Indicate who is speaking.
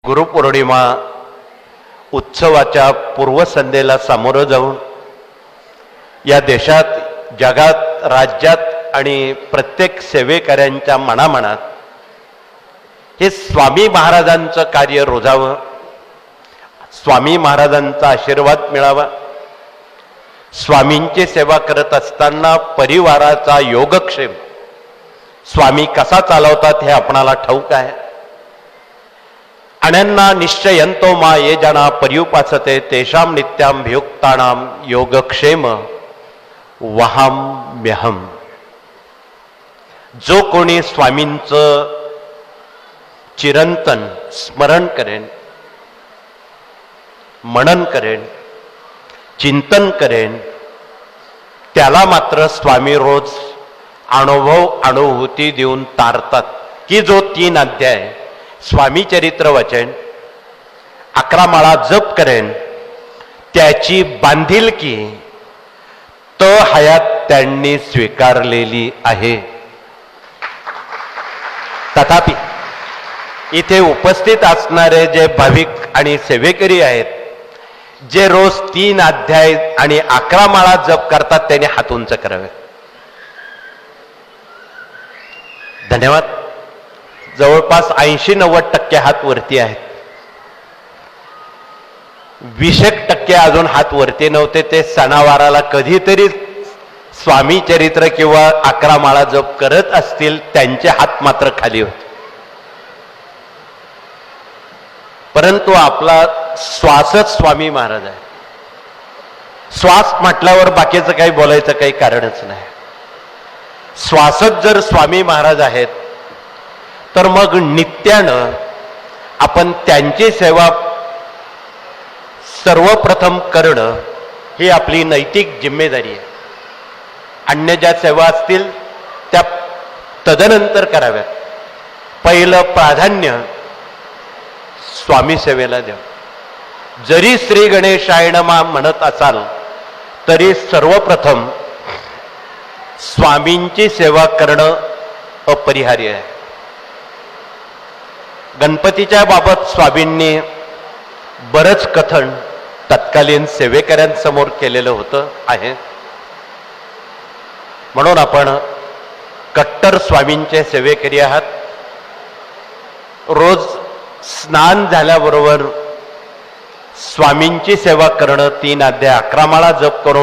Speaker 1: गुरुपौर्णिमा उत्सवाच्या पूर्वसंध्येला सामोरं जाऊन या देशात, जगात, राज्यात आणि प्रत्येक सेवेकऱ्यांच्या मनामनात हे स्वामी महाराजांचं कार्य रोजावं, स्वामी महाराजांचा आशीर्वाद मिळावा, स्वामींची सेवा करत असताना परिवाराचा योगक्षेम स्वामी कसा चालवतात हे आपणाला ठाऊक आहे. अनन्ना निश्चयंतो मा ये जना पर्युपासते तेषां नित्याभियुक्तानां योगक्षेम वहाम्यहम. जो कोणी स्वामींचं चिरंतन स्मरण करेन, मनन करेन, चिंतन करेन, त्याला मात्र स्वामी रोज अनुभूती देऊन तारतात की जो 3 अध्याय स्वामी चरित्र वचन 11 माळा जप करेन त्याची बांधिलकी हयात त्यांनी स्वीकारलेली आहे. तथापि इथे उपस्थित असणारे जे भाविक आणि सेवेकरी आहेत, जे रोज 3 अध्याय आणि 11 माळा जप करतात, त्यांनी हात उंच करावे. धन्यवाद. जवळपास 80-90% हात वरती आहेत. 20% अजून हात वरती नव्हते. ते सणावाराला कधीतरी स्वामी चरित्र किंवा 11 माळा जप करत असतील, त्यांचे हात मात्र खाली होते. परंतु आपला श्वासच स्वामी महाराज आहे. श्वास म्हटल्यावर बाकीचं काही बोलायचं काही कारणच नाही. श्वासच जर स्वामी महाराज आहेत, तर मग नित्यानं आपण त्यांची सेवा सर्वप्रथम करणं ही आपली नैतिक जिम्मेदारी आहे. अन्य ज्या सेवा असतील त्या तदनंतर कराव्यात. पहिलं प्राधान्य स्वामी सेवेला द्या. जरी श्री गणेशाय नमः म्हणत असाल तरी सर्वप्रथम स्वामींची सेवा करणं अपरिहार्य आहे. गणपतीच्या बाबत स्वामींनी बरंच कथन तत्कालीन सेवेकऱ्यांसमोर केलेलं होतं आहे. म्हणून आपण कट्टर स्वामींचे सेवेकरी आहात. रोज स्नान झाल्याबरोबर स्वामींची सेवा करणं, 3 अध्याय 11 माळा जप करून